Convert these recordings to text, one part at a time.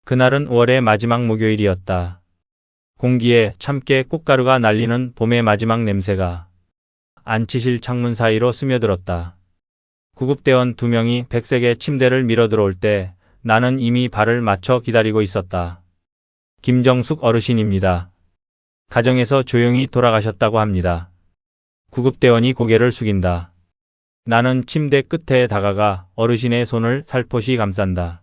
그날은 5월의 마지막 목요일이었다. 공기에 참깨 꽃가루가 날리는 봄의 마지막 냄새가 안치실 창문 사이로 스며들었다. 구급대원 2명이 백색의 침대를 밀어 들어올 때 나는 이미 발을 맞춰 기다리고 있었다. 김정숙 어르신입니다. 가정에서 조용히 돌아가셨다고 합니다. 구급대원이 고개를 숙인다. 나는 침대 끝에 다가가 어르신의 손을 살포시 감싼다.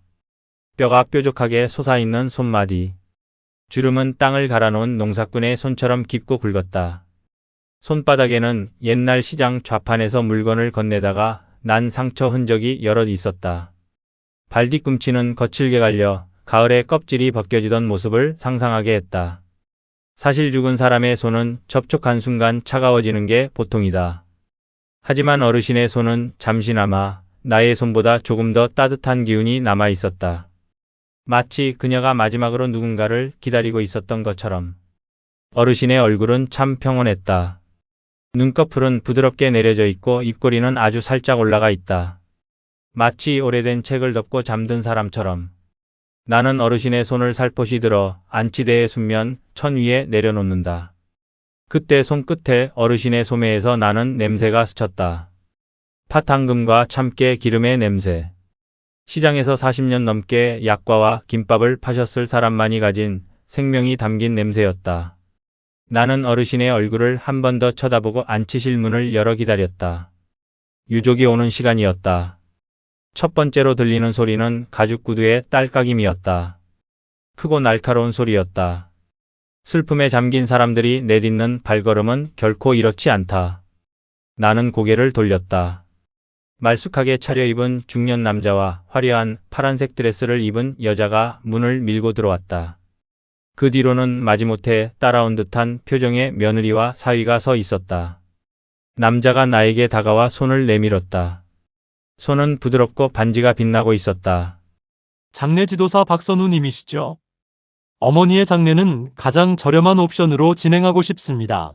뼈가 뾰족하게 솟아있는 손마디. 주름은 땅을 갈아놓은 농사꾼의 손처럼 깊고 굵었다. 손바닥에는 옛날 시장 좌판에서 물건을 건네다가 난 상처 흔적이 여럿 있었다. 발 뒤꿈치는 거칠게 갈려 가을에 껍질이 벗겨지던 모습을 상상하게 했다. 사실 죽은 사람의 손은 접촉한 순간 차가워지는 게 보통이다. 하지만 어르신의 손은 잠시나마 나의 손보다 조금 더 따뜻한 기운이 남아 있었다. 마치 그녀가 마지막으로 누군가를 기다리고 있었던 것처럼. 어르신의 얼굴은 참 평온했다. 눈꺼풀은 부드럽게 내려져 있고 입꼬리는 아주 살짝 올라가 있다. 마치 오래된 책을 덮고 잠든 사람처럼. 나는 어르신의 손을 살포시 들어 안치대의 순면 천 위에 내려놓는다. 그때 손끝에 어르신의 소매에서 나는 냄새가 스쳤다. 팥황금과 참깨 기름의 냄새. 시장에서 40년 넘게 약과와 김밥을 파셨을 사람만이 가진 생명이 담긴 냄새였다. 나는 어르신의 얼굴을 한 번 더 쳐다보고 안치실 문을 열어 기다렸다. 유족이 오는 시간이었다. 첫 번째로 들리는 소리는 가죽 구두의 딸깍임이었다. 크고 날카로운 소리였다. 슬픔에 잠긴 사람들이 내딛는 발걸음은 결코 이렇지 않다. 나는 고개를 돌렸다. 말쑥하게 차려입은 중년 남자와 화려한 파란색 드레스를 입은 여자가 문을 밀고 들어왔다. 그 뒤로는 마지못해 따라온 듯한 표정의 며느리와 사위가 서 있었다. 남자가 나에게 다가와 손을 내밀었다. 손은 부드럽고 반지가 빛나고 있었다. 장례 지도사 박선우님이시죠? 어머니의 장례는 가장 저렴한 옵션으로 진행하고 싶습니다.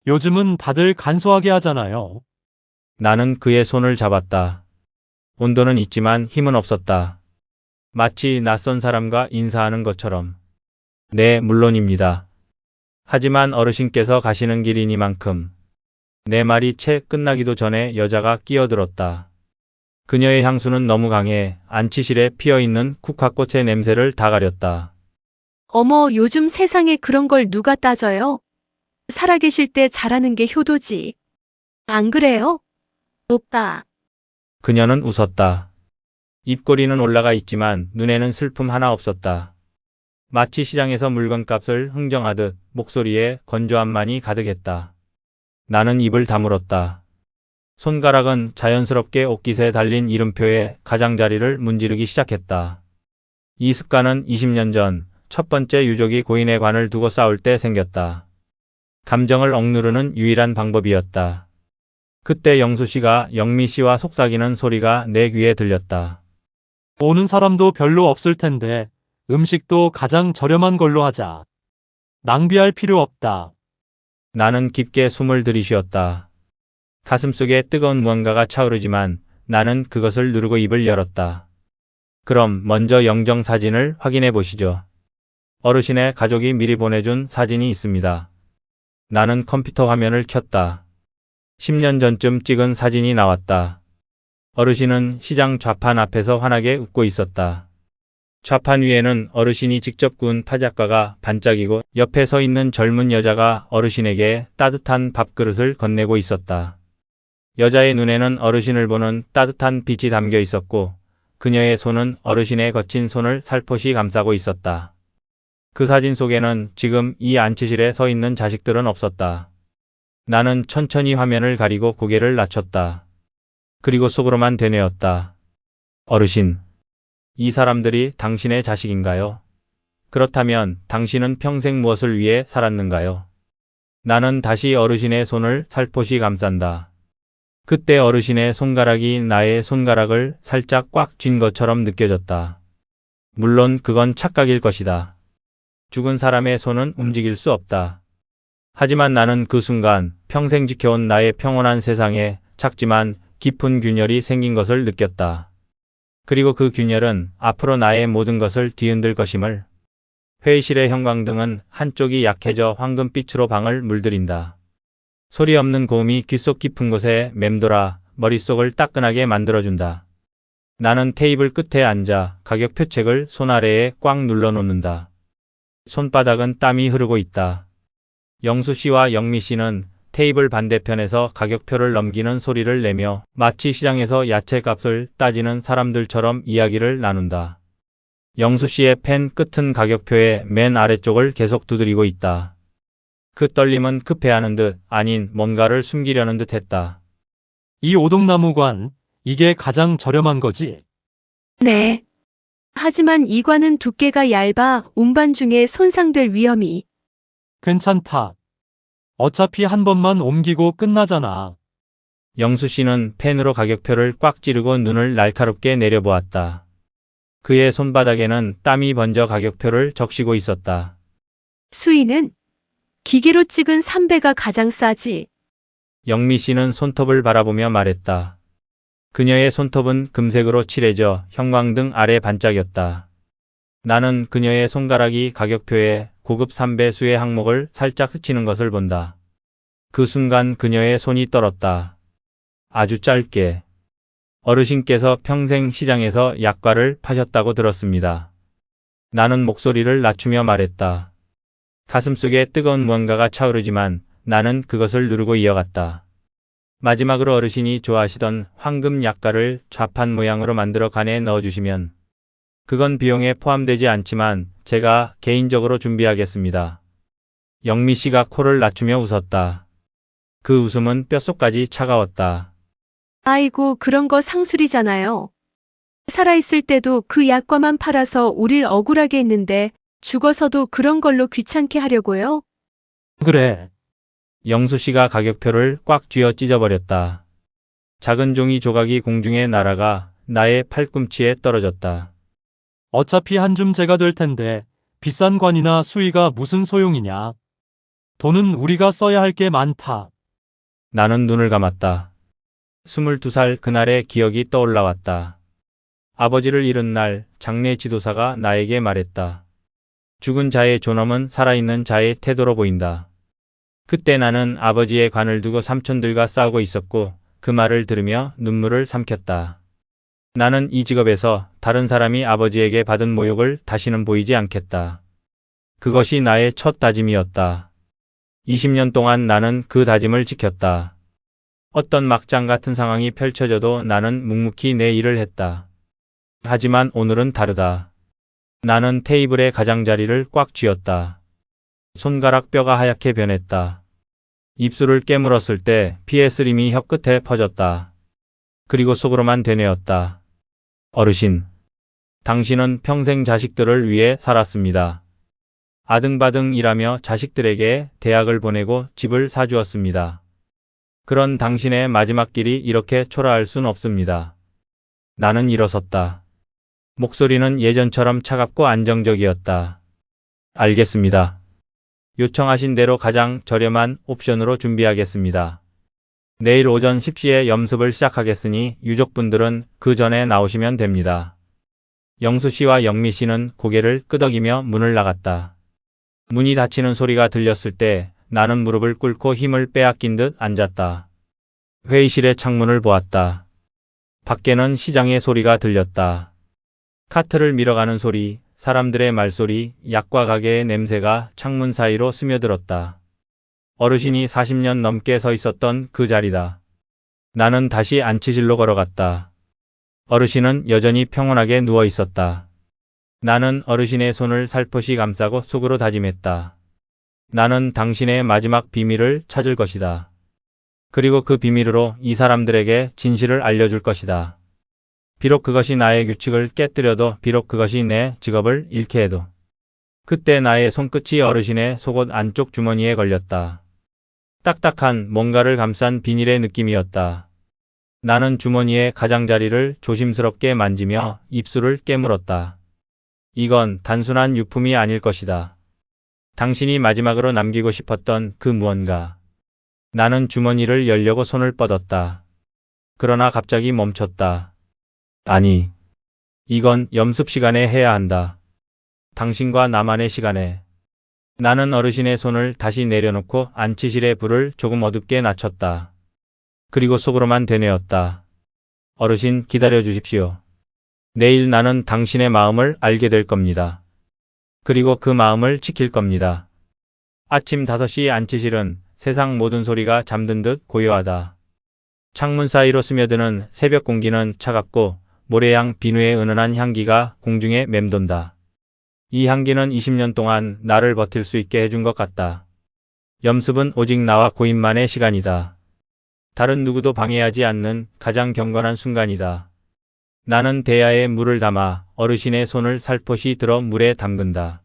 요즘은 다들 간소하게 하잖아요. 나는 그의 손을 잡았다. 온도는 있지만 힘은 없었다. 마치 낯선 사람과 인사하는 것처럼. 네, 물론입니다. 하지만 어르신께서 가시는 길이니만큼. 내 말이 채 끝나기도 전에 여자가 끼어들었다. 그녀의 향수는 너무 강해 안치실에 피어있는 국화꽃의 냄새를 다 가렸다. 어머, 요즘 세상에 그런 걸 누가 따져요? 살아계실 때 잘하는 게 효도지. 안 그래요? 오빠. 그녀는 웃었다. 입꼬리는 올라가 있지만 눈에는 슬픔 하나 없었다. 마치 시장에서 물건값을 흥정하듯 목소리에 건조함만이 가득했다. 나는 입을 다물었다. 손가락은 자연스럽게 옷깃에 달린 이름표의 가장자리를 문지르기 시작했다. 이 습관은 20년 전 첫 번째 유족이 고인의 관을 두고 싸울 때 생겼다. 감정을 억누르는 유일한 방법이었다. 그때 영수 씨가 영미 씨와 속삭이는 소리가 내 귀에 들렸다. 오는 사람도 별로 없을 텐데 음식도 가장 저렴한 걸로 하자. 낭비할 필요 없다. 나는 깊게 숨을 들이쉬었다. 가슴속에 뜨거운 무언가가 차오르지만 나는 그것을 누르고 입을 열었다. 그럼 먼저 영정 사진을 확인해 보시죠. 어르신의 가족이 미리 보내준 사진이 있습니다. 나는 컴퓨터 화면을 켰다. 10년 전쯤 찍은 사진이 나왔다. 어르신은 시장 좌판 앞에서 환하게 웃고 있었다. 좌판 위에는 어르신이 직접 구운 파작가가 반짝이고 옆에 서 있는 젊은 여자가 어르신에게 따뜻한 밥그릇을 건네고 있었다. 여자의 눈에는 어르신을 보는 따뜻한 빛이 담겨 있었고 그녀의 손은 어르신의 거친 손을 살포시 감싸고 있었다. 그 사진 속에는 지금 이 안치실에 서 있는 자식들은 없었다. 나는 천천히 화면을 가리고 고개를 낮췄다. 그리고 속으로만 되뇌었다. 어르신, 이 사람들이 당신의 자식인가요? 그렇다면 당신은 평생 무엇을 위해 살았는가요? 나는 다시 어르신의 손을 살포시 감싼다. 그때 어르신의 손가락이 나의 손가락을 살짝 꽉 쥔 것처럼 느껴졌다. 물론 그건 착각일 것이다. 죽은 사람의 손은 움직일 수 없다. 하지만 나는 그 순간 평생 지켜온 나의 평온한 세상에 작지만 깊은 균열이 생긴 것을 느꼈다. 그리고 그 균열은 앞으로 나의 모든 것을 뒤흔들 것임을. 회의실의 형광등은 한쪽이 약해져 황금빛으로 방을 물들인다. 소리 없는 고음이 귓속 깊은 곳에 맴돌아 머릿속을 따끈하게 만들어준다. 나는 테이블 끝에 앉아 가격표책을 손 아래에 꽉 눌러놓는다. 손바닥은 땀이 흐르고 있다. 영수 씨와 영미 씨는 테이블 반대편에서 가격표를 넘기는 소리를 내며 마치 시장에서 야채값을 따지는 사람들처럼 이야기를 나눈다. 영수 씨의 펜 끝은 가격표의 맨 아래쪽을 계속 두드리고 있다. 그 떨림은 급해하는 듯 아닌 뭔가를 숨기려는 듯 했다. 이 오동나무관, 이게 가장 저렴한 거지? 네. 하지만 이 관은 두께가 얇아 운반 중에 손상될 위험이. 괜찮다. 어차피 한 번만 옮기고 끝나잖아. 영수 씨는 펜으로 가격표를 꽉 찌르고 눈을 날카롭게 내려보았다. 그의 손바닥에는 땀이 번져 가격표를 적시고 있었다. 수위는 기계로 찍은 3배가 가장 싸지. 영미 씨는 손톱을 바라보며 말했다. 그녀의 손톱은 금색으로 칠해져 형광등 아래 반짝였다. 나는 그녀의 손가락이 가격표에 고급 3배 수의 항목을 살짝 스치는 것을 본다. 그 순간 그녀의 손이 떨었다. 아주 짧게. 어르신께서 평생 시장에서 약과를 파셨다고 들었습니다. 나는 목소리를 낮추며 말했다. 가슴속에 뜨거운 무언가가 차오르지만 나는 그것을 누르고 이어갔다. 마지막으로 어르신이 좋아하시던 황금 약과를 좌판 모양으로 만들어 간에 넣어주시면 그건 비용에 포함되지 않지만 제가 개인적으로 준비하겠습니다. 영미 씨가 코를 낮추며 웃었다. 그 웃음은 뼛속까지 차가웠다. 아이고, 그런 거 상술이잖아요. 살아있을 때도 그 약과만 팔아서 우릴 억울하게 했는데 죽어서도 그런 걸로 귀찮게 하려고요? 그래. 영수 씨가 가격표를 꽉 쥐어 찢어버렸다. 작은 종이 조각이 공중에 날아가 나의 팔꿈치에 떨어졌다. 어차피 한 줌 제가 될 텐데 비싼 관이나 수위가 무슨 소용이냐. 돈은 우리가 써야 할 게 많다. 나는 눈을 감았다. 22살 그날의 기억이 떠올라왔다. 아버지를 잃은 날 장례 지도사가 나에게 말했다. 죽은 자의 존엄은 살아있는 자의 태도로 보인다. 그때 나는 아버지의 관을 두고 삼촌들과 싸우고 있었고 그 말을 들으며 눈물을 삼켰다. 나는 이 직업에서 다른 사람이 아버지에게 받은 모욕을 다시는 보이지 않겠다. 그것이 나의 첫 다짐이었다. 20년 동안 나는 그 다짐을 지켰다. 어떤 막장 같은 상황이 펼쳐져도 나는 묵묵히 내 일을 했다. 하지만 오늘은 다르다. 나는 테이블의 가장자리를 꽉 쥐었다. 손가락 뼈가 하얗게 변했다. 입술을 깨물었을 때 피의 쓰림이 혀끝에 퍼졌다. 그리고 속으로만 되뇌었다. 어르신, 당신은 평생 자식들을 위해 살았습니다. 아등바등 일하며 자식들에게 대학을 보내고 집을 사주었습니다. 그런 당신의 마지막 길이 이렇게 초라할 순 없습니다. 나는 일어섰다. 목소리는 예전처럼 차갑고 안정적이었다. 알겠습니다. 요청하신 대로 가장 저렴한 옵션으로 준비하겠습니다. 내일 오전 10시에 염습을 시작하겠으니 유족분들은 그 전에 나오시면 됩니다. 영수 씨와 영미 씨는 고개를 끄덕이며 문을 나갔다. 문이 닫히는 소리가 들렸을 때 나는 무릎을 꿇고 힘을 빼앗긴 듯 앉았다. 회의실의 창문을 보았다. 밖에는 시장의 소리가 들렸다. 카트를 밀어가는 소리, 사람들의 말소리, 약과 가게의 냄새가 창문 사이로 스며들었다. 어르신이 40년 넘게 서 있었던 그 자리다. 나는 다시 안치실로 걸어갔다. 어르신은 여전히 평온하게 누워 있었다. 나는 어르신의 손을 살포시 감싸고 속으로 다짐했다. 나는 당신의 마지막 비밀을 찾을 것이다. 그리고 그 비밀으로 이 사람들에게 진실을 알려줄 것이다. 비록 그것이 나의 규칙을 깨뜨려도, 비록 그것이 내 직업을 잃게 해도. 그때 나의 손끝이 어르신의 속옷 안쪽 주머니에 걸렸다. 딱딱한 뭔가를 감싼 비닐의 느낌이었다. 나는 주머니의 가장자리를 조심스럽게 만지며 입술을 깨물었다. 이건 단순한 유품이 아닐 것이다. 당신이 마지막으로 남기고 싶었던 그 무언가. 나는 주머니를 열려고 손을 뻗었다. 그러나 갑자기 멈췄다. 아니, 이건 염습 시간에 해야 한다. 당신과 나만의 시간에. 나는 어르신의 손을 다시 내려놓고 안치실의 불을 조금 어둡게 낮췄다. 그리고 속으로만 되뇌었다. 어르신 기다려 주십시오. 내일 나는 당신의 마음을 알게 될 겁니다. 그리고 그 마음을 지킬 겁니다. 아침 5시 안치실은 세상 모든 소리가 잠든 듯 고요하다. 창문 사이로 스며드는 새벽 공기는 차갑고 모래양 비누의 은은한 향기가 공중에 맴돈다. 이 향기는 20년 동안 나를 버틸 수 있게 해준 것 같다. 염습은 오직 나와 고인만의 시간이다. 다른 누구도 방해하지 않는 가장 경건한 순간이다. 나는 대야에 물을 담아 어르신의 손을 살포시 들어 물에 담근다.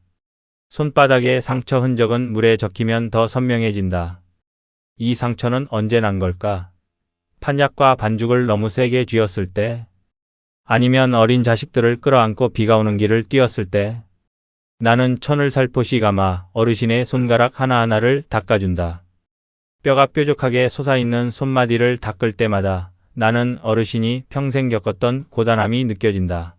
손바닥의 상처 흔적은 물에 적히면 더 선명해진다. 이 상처는 언제 난 걸까? 판약과 반죽을 너무 세게 쥐었을 때? 아니면 어린 자식들을 끌어안고 비가 오는 길을 뛰었을 때? 나는 천을 살포시 감아 어르신의 손가락 하나하나를 닦아준다. 뼈가 뾰족하게 솟아있는 손마디를 닦을 때마다 나는 어르신이 평생 겪었던 고단함이 느껴진다.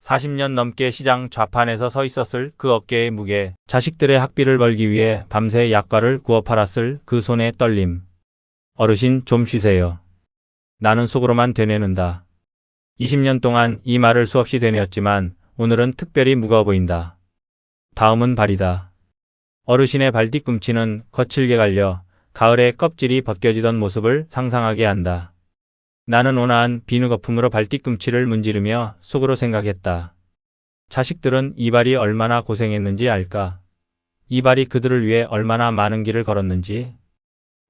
40년 넘게 시장 좌판에서 서 있었을 그 어깨의 무게, 자식들의 학비를 벌기 위해 밤새 약과를 구워 팔았을 그 손의 떨림. 어르신 좀 쉬세요. 나는 속으로만 되뇌는다. 20년 동안 이 말을 수없이 되뇌었지만 오늘은 특별히 무거워 보인다. 다음은 발이다. 어르신의 발 뒤꿈치는 거칠게 갈려 가을에 껍질이 벗겨지던 모습을 상상하게 한다. 나는 온화한 비누 거품으로 발 뒤꿈치를 문지르며 속으로 생각했다. 자식들은 이 발이 얼마나 고생했는지 알까? 이 발이 그들을 위해 얼마나 많은 길을 걸었는지.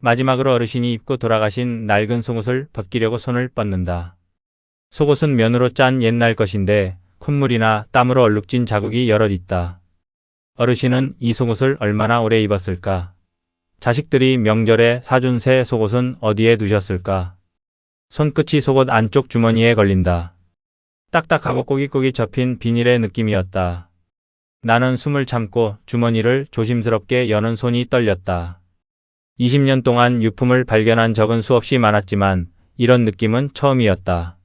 마지막으로 어르신이 입고 돌아가신 낡은 속옷을 벗기려고 손을 뻗는다. 속옷은 면으로 짠 옛날 것인데 콧물이나 땀으로 얼룩진 자국이 여럿 있다. 어르신은 이 속옷을 얼마나 오래 입었을까? 자식들이 명절에 사준 새 속옷은 어디에 두셨을까? 손끝이 속옷 안쪽 주머니에 걸린다. 딱딱하고 꼬깃꼬깃 접힌 비닐의 느낌이었다. 나는 숨을 참고 주머니를 조심스럽게 여는 손이 떨렸다. 20년 동안 유품을 발견한 적은 수없이 많았지만 이런 느낌은 처음이었다.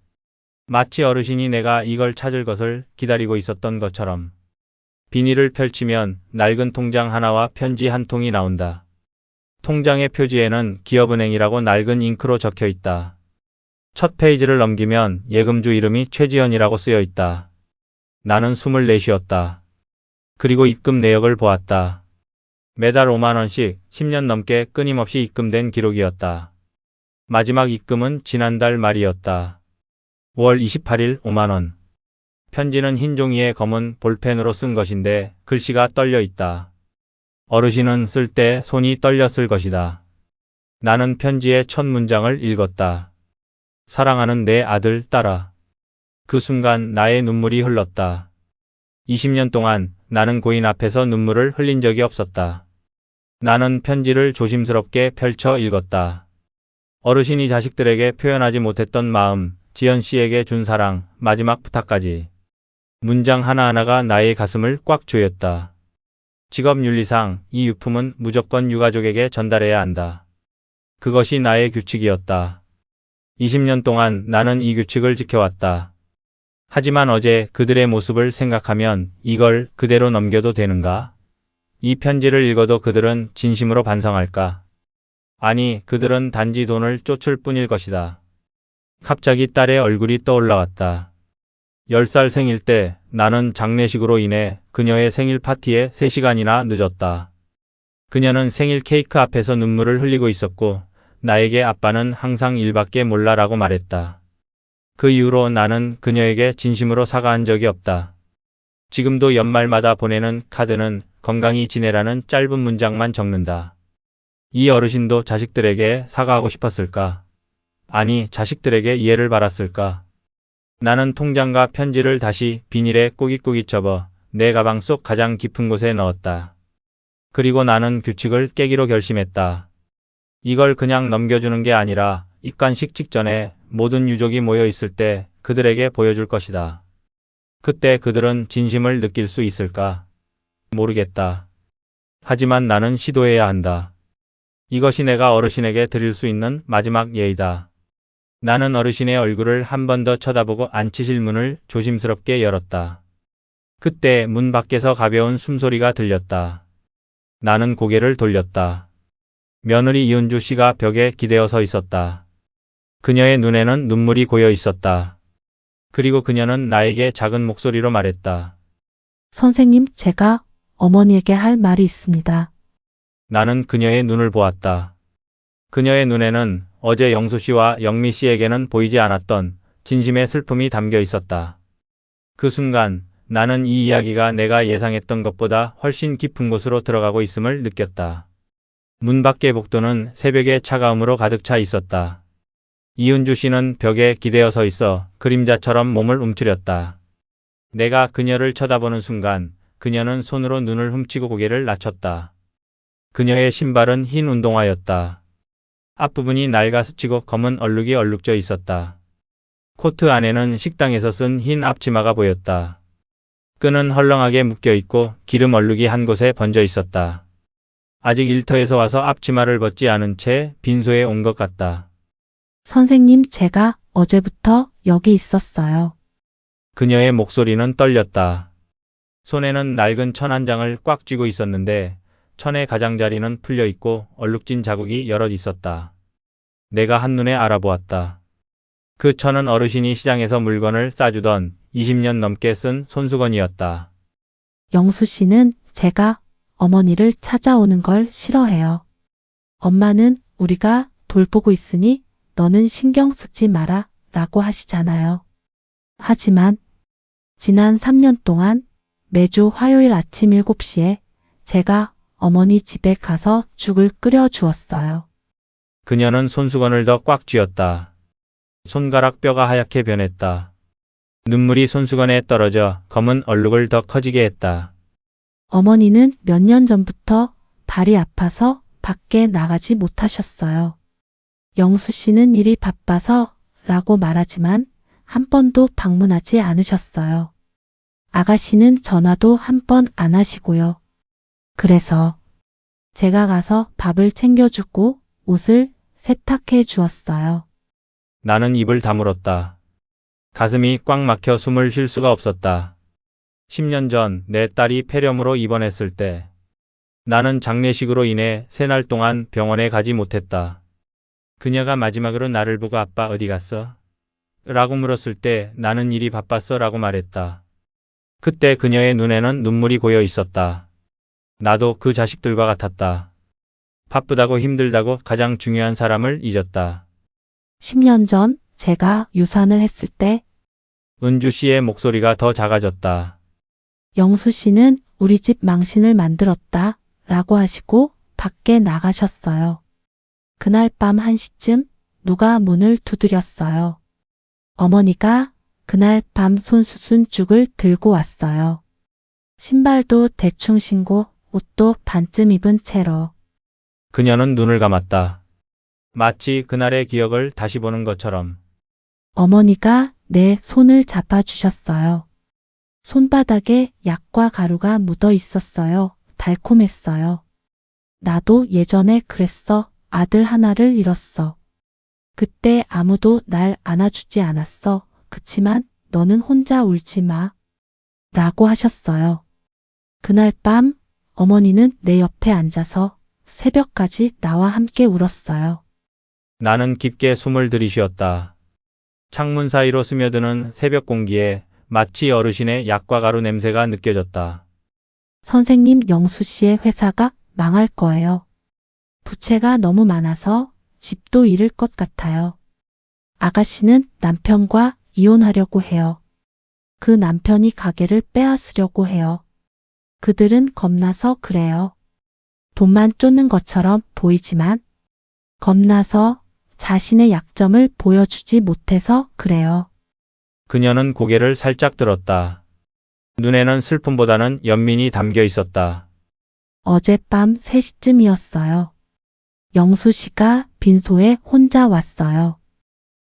마치 어르신이 내가 이걸 찾을 것을 기다리고 있었던 것처럼. 비닐을 펼치면 낡은 통장 하나와 편지 한 통이 나온다. 통장의 표지에는 기업은행이라고 낡은 잉크로 적혀 있다. 첫 페이지를 넘기면 예금주 이름이 최지연이라고 쓰여 있다. 나는 숨을 내쉬었다. 그리고 입금 내역을 보았다. 매달 5만 원씩 10년 넘게 끊임없이 입금된 기록이었다. 마지막 입금은 지난달 말이었다. 5월 28일 5만 원. 편지는 흰 종이에 검은 볼펜으로 쓴 것인데 글씨가 떨려 있다. 어르신은 쓸 때 손이 떨렸을 것이다. 나는 편지의 첫 문장을 읽었다. 사랑하는 내 아들, 딸아. 그 순간 나의 눈물이 흘렀다. 20년 동안 나는 고인 앞에서 눈물을 흘린 적이 없었다. 나는 편지를 조심스럽게 펼쳐 읽었다. 어르신이 자식들에게 표현하지 못했던 마음, 지연 씨에게 준 사랑, 마지막 부탁까지. 문장 하나하나가 나의 가슴을 꽉 조였다. 직업윤리상 이 유품은 무조건 유가족에게 전달해야 한다. 그것이 나의 규칙이었다. 20년 동안 나는 이 규칙을 지켜왔다. 하지만 어제 그들의 모습을 생각하면 이걸 그대로 넘겨도 되는가? 이 편지를 읽어도 그들은 진심으로 반성할까? 아니, 그들은 단지 돈을 쫓을 뿐일 것이다. 갑자기 딸의 얼굴이 떠올라왔다. 10살 생일 때 나는 장례식으로 인해 그녀의 생일 파티에 3시간이나 늦었다. 그녀는 생일 케이크 앞에서 눈물을 흘리고 있었고 나에게 아빠는 항상 일밖에 몰라라고 말했다. 그 이후로 나는 그녀에게 진심으로 사과한 적이 없다. 지금도 연말마다 보내는 카드는 건강히 지내라는 짧은 문장만 적는다. 이 어르신도 자식들에게 사과하고 싶었을까? 아니, 자식들에게 이해를 바랐을까? 나는 통장과 편지를 다시 비닐에 꼬깃꼬깃 접어 내 가방 속 가장 깊은 곳에 넣었다. 그리고 나는 규칙을 깨기로 결심했다. 이걸 그냥 넘겨주는 게 아니라 입관식 직전에 모든 유족이 모여 있을 때 그들에게 보여줄 것이다. 그때 그들은 진심을 느낄 수 있을까? 모르겠다. 하지만 나는 시도해야 한다. 이것이 내가 어르신에게 드릴 수 있는 마지막 예의다. 나는 어르신의 얼굴을 한 번 더 쳐다보고 앉히실 문을 조심스럽게 열었다. 그때 문 밖에서 가벼운 숨소리가 들렸다. 나는 고개를 돌렸다. 며느리 이은주 씨가 벽에 기대어 서 있었다. 그녀의 눈에는 눈물이 고여 있었다. 그리고 그녀는 나에게 작은 목소리로 말했다. 선생님, 제가 어머니에게 할 말이 있습니다. 나는 그녀의 눈을 보았다. 그녀의 눈에는 어제 영수 씨와 영미 씨에게는 보이지 않았던 진심의 슬픔이 담겨 있었다. 그 순간 나는 이 이야기가 내가 예상했던 것보다 훨씬 깊은 곳으로 들어가고 있음을 느꼈다. 문 밖의 복도는 새벽의 차가움으로 가득 차 있었다. 이은주 씨는 벽에 기대어 서 있어 그림자처럼 몸을 움츠렸다. 내가 그녀를 쳐다보는 순간 그녀는 손으로 눈을 훔치고 고개를 낮췄다. 그녀의 신발은 흰 운동화였다. 앞부분이 낡아 스치고 검은 얼룩이 얼룩져 있었다. 코트 안에는 식당에서 쓴 흰 앞치마가 보였다. 끈은 헐렁하게 묶여 있고 기름 얼룩이 한 곳에 번져 있었다. 아직 일터에서 와서 앞치마를 벗지 않은 채 빈소에 온 것 같다. 선생님, 제가 어제부터 여기 있었어요. 그녀의 목소리는 떨렸다. 손에는 낡은 천 한 장을 꽉 쥐고 있었는데 천의 가장자리는 풀려 있고 얼룩진 자국이 여럿 있었다. 내가 한눈에 알아보았다. 그 천은 어르신이 시장에서 물건을 싸주던 20년 넘게 쓴 손수건이었다. 영수 씨는 제가 어머니를 찾아오는 걸 싫어해요. 엄마는 우리가 돌보고 있으니 너는 신경 쓰지 마라 라고 하시잖아요. 하지만 지난 3년 동안 매주 화요일 아침 7시에 제가 어머니 집에 가서 죽을 끓여 주었어요. 그녀는 손수건을 더 꽉 쥐었다. 손가락 뼈가 하얗게 변했다. 눈물이 손수건에 떨어져 검은 얼룩을 더 커지게 했다. 어머니는 몇 년 전부터 발이 아파서 밖에 나가지 못하셨어요. 영수 씨는 일이 바빠서 라고 말하지만 한 번도 방문하지 않으셨어요. 아가씨는 전화도 한 번 안 하시고요. 그래서 제가 가서 밥을 챙겨주고 옷을 세탁해 주었어요. 나는 입을 다물었다. 가슴이 꽉 막혀 숨을 쉴 수가 없었다. 10년 전 내 딸이 폐렴으로 입원했을 때 나는 장례식으로 인해 3날 동안 병원에 가지 못했다. 그녀가 마지막으로 나를 보고 아빠 어디 갔어? 라고 물었을 때 나는 일이 바빴어 라고 말했다. 그때 그녀의 눈에는 눈물이 고여 있었다. 나도 그 자식들과 같았다. 바쁘다고 힘들다고 가장 중요한 사람을 잊었다. 10년 전 제가 유산을 했을 때 은주 씨의 목소리가 더 작아졌다. 영수 씨는 우리 집 망신을 만들었다 라고 하시고 밖에 나가셨어요. 그날 밤 1시쯤 누가 문을 두드렸어요. 어머니가 그날 밤 손수순 죽을 들고 왔어요. 신발도 대충 신고 옷도 반쯤 입은 채로. 그녀는 눈을 감았다. 마치 그날의 기억을 다시 보는 것처럼. 어머니가 내 손을 잡아주셨어요. 손바닥에 약과 가루가 묻어 있었어요. 달콤했어요. 나도 예전에 그랬어. 아들 하나를 잃었어. 그때 아무도 날 안아주지 않았어. 그치만 너는 혼자 울지 마. 라고 하셨어요. 그날 밤 어머니는 내 옆에 앉아서 새벽까지 나와 함께 울었어요. 나는 깊게 숨을 들이쉬었다. 창문 사이로 스며드는 새벽 공기에 마치 어르신의 약과 가루 냄새가 느껴졌다. 선생님, 영수 씨의 회사가 망할 거예요. 부채가 너무 많아서 집도 잃을 것 같아요. 아가씨는 남편과 이혼하려고 해요. 그 남편이 가게를 빼앗으려고 해요. 그들은 겁나서 그래요. 돈만 쫓는 것처럼 보이지만 겁나서 자신의 약점을 보여주지 못해서 그래요. 그녀는 고개를 살짝 들었다. 눈에는 슬픔보다는 연민이 담겨 있었다. 어젯밤 3시쯤이었어요. 영수 씨가 빈소에 혼자 왔어요.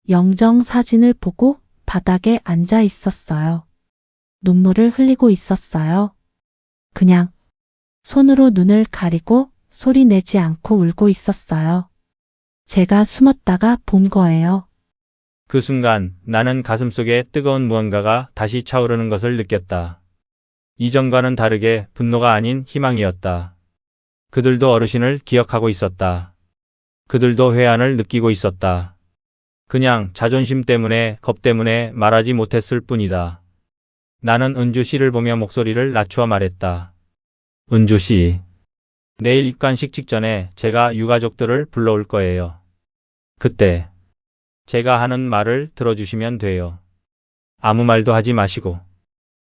영정 사진을 보고 바닥에 앉아 있었어요. 눈물을 흘리고 있었어요. 그냥 손으로 눈을 가리고 소리 내지 않고 울고 있었어요. 제가 숨었다가 본 거예요. 그 순간 나는 가슴속에 뜨거운 무언가가 다시 차오르는 것을 느꼈다. 이전과는 다르게 분노가 아닌 희망이었다. 그들도 어르신을 기억하고 있었다. 그들도 회한을 느끼고 있었다. 그냥 자존심 때문에, 겁 때문에 말하지 못했을 뿐이다. 나는 은주 씨를 보며 목소리를 낮추어 말했다. 은주 씨, 내일 입관식 직전에 제가 유가족들을 불러올 거예요. 그때 제가 하는 말을 들어주시면 돼요. 아무 말도 하지 마시고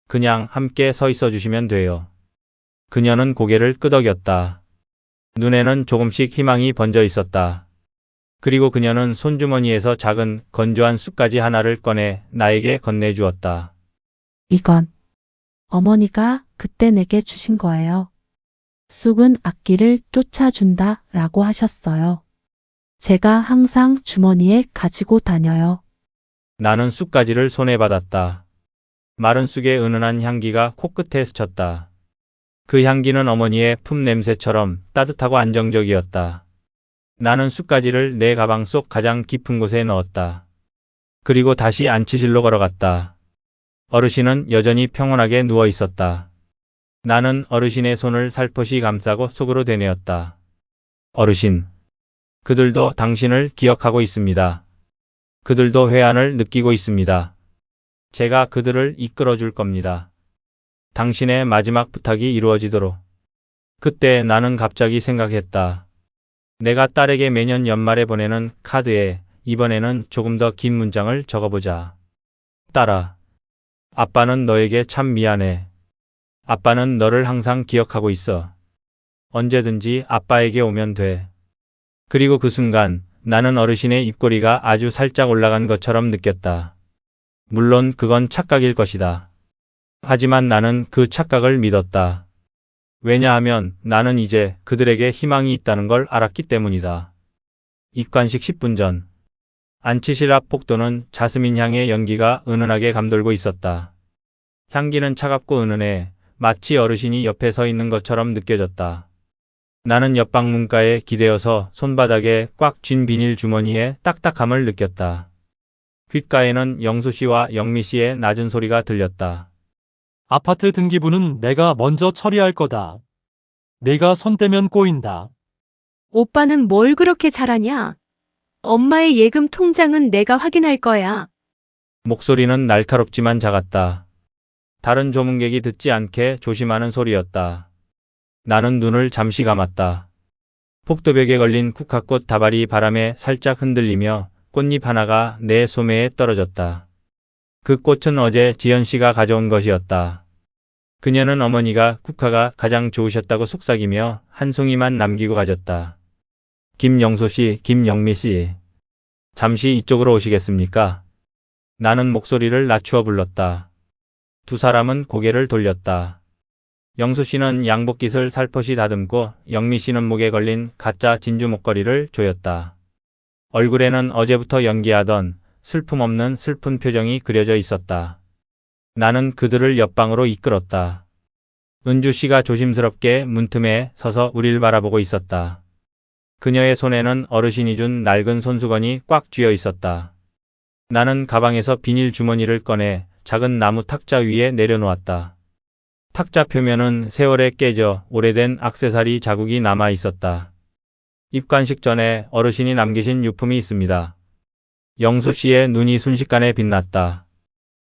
그냥 함께 서 있어 주시면 돼요. 그녀는 고개를 끄덕였다. 눈에는 조금씩 희망이 번져 있었다. 그리고 그녀는 손주머니에서 작은 건조한 쑥가지 하나를 꺼내 나에게 건네주었다. 이건 어머니가 그때 내게 주신 거예요. 쑥은 악기를 쫓아준다 라고 하셨어요. 제가 항상 주머니에 가지고 다녀요. 나는 쑥가지를 손에 받았다. 마른 쑥의 은은한 향기가 코끝에 스쳤다. 그 향기는 어머니의 품 냄새처럼 따뜻하고 안정적이었다. 나는 쑥가지를 내 가방 속 가장 깊은 곳에 넣었다. 그리고 다시 안치실로 걸어갔다. 어르신은 여전히 평온하게 누워 있었다. 나는 어르신의 손을 살포시 감싸고 속으로 되뇌었다. 어르신, 그들도 당신을 기억하고 있습니다. 그들도 회한을 느끼고 있습니다. 제가 그들을 이끌어 줄 겁니다. 당신의 마지막 부탁이 이루어지도록. 그때 나는 갑자기 생각했다. 내가 딸에게 매년 연말에 보내는 카드에 이번에는 조금 더 긴 문장을 적어보자. 딸아, 아빠는 너에게 참 미안해. 아빠는 너를 항상 기억하고 있어. 언제든지 아빠에게 오면 돼. 그리고 그 순간 나는 어르신의 입꼬리가 아주 살짝 올라간 것처럼 느꼈다. 물론 그건 착각일 것이다. 하지만 나는 그 착각을 믿었다. 왜냐하면 나는 이제 그들에게 희망이 있다는 걸 알았기 때문이다. 입관식 10분 전. 안치실 앞 복도는 자스민 향의 연기가 은은하게 감돌고 있었다. 향기는 차갑고 은은해 마치 어르신이 옆에 서 있는 것처럼 느껴졌다. 나는 옆방 문가에 기대어서 손바닥에 꽉 쥔 비닐 주머니의 딱딱함을 느꼈다. 귓가에는 영수 씨와 영미 씨의 낮은 소리가 들렸다. 아파트 등기부는 내가 먼저 처리할 거다. 내가 손 떼면 꼬인다. 오빠는 뭘 그렇게 잘하냐? 엄마의 예금 통장은 내가 확인할 거야. 목소리는 날카롭지만 작았다. 다른 조문객이 듣지 않게 조심하는 소리였다. 나는 눈을 잠시 감았다. 복도벽에 걸린 국화꽃 다발이 바람에 살짝 흔들리며 꽃잎 하나가 내 소매에 떨어졌다. 그 꽃은 어제 지연 씨가 가져온 것이었다. 그녀는 어머니가 국화가 가장 좋으셨다고 속삭이며 한 송이만 남기고 가졌다. 김영소 씨, 김영미 씨. 잠시 이쪽으로 오시겠습니까? 나는 목소리를 낮추어 불렀다. 두 사람은 고개를 돌렸다. 영수 씨는 양복깃을 살포시 다듬고 영미 씨는 목에 걸린 가짜 진주 목걸이를 조였다. 얼굴에는 어제부터 연기하던 슬픔 없는 슬픈 표정이 그려져 있었다. 나는 그들을 옆방으로 이끌었다. 은주 씨가 조심스럽게 문틈에 서서 우릴 바라보고 있었다. 그녀의 손에는 어르신이 준 낡은 손수건이 꽉 쥐어 있었다. 나는 가방에서 비닐 주머니를 꺼내 작은 나무 탁자 위에 내려놓았다. 탁자 표면은 세월에 깨져 오래된 액세서리 자국이 남아 있었다. 입관식 전에 어르신이 남기신 유품이 있습니다. 영수 씨의 눈이 순식간에 빛났다.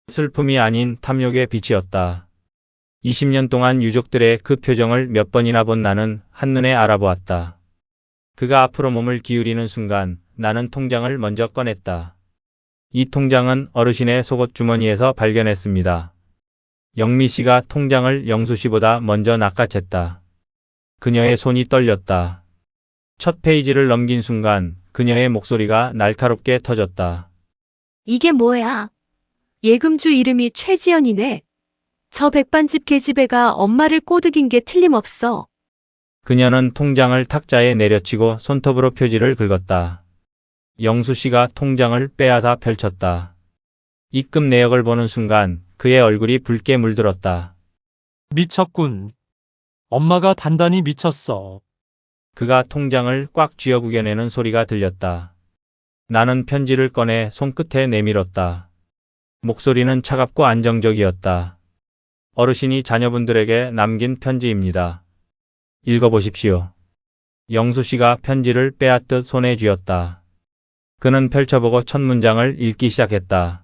슬픔이 아닌 탐욕의 빛이었다. 20년 동안 유족들의 그 표정을 몇 번이나 본 나는 한눈에 알아보았다. 그가 앞으로 몸을 기울이는 순간 나는 통장을 먼저 꺼냈다. 이 통장은 어르신의 속옷 주머니에서 발견했습니다. 영미 씨가 통장을 영수 씨보다 먼저 낚아챘다. 그녀의 손이 떨렸다. 첫 페이지를 넘긴 순간 그녀의 목소리가 날카롭게 터졌다. 이게 뭐야? 예금주 이름이 최지연이네. 저 백반집 계집애가 엄마를 꼬드긴 게 틀림없어. 그녀는 통장을 탁자에 내려치고 손톱으로 표지를 긁었다. 영수 씨가 통장을 빼앗아 펼쳤다. 입금 내역을 보는 순간 그의 얼굴이 붉게 물들었다. 미쳤군. 엄마가 단단히 미쳤어. 그가 통장을 꽉 쥐어 구겨내는 소리가 들렸다. 나는 편지를 꺼내 손끝에 내밀었다. 목소리는 차갑고 안정적이었다. 어르신이 자녀분들에게 남긴 편지입니다. 읽어보십시오. 영수 씨가 편지를 빼앗듯 손에 쥐었다. 그는 펼쳐보고 첫 문장을 읽기 시작했다.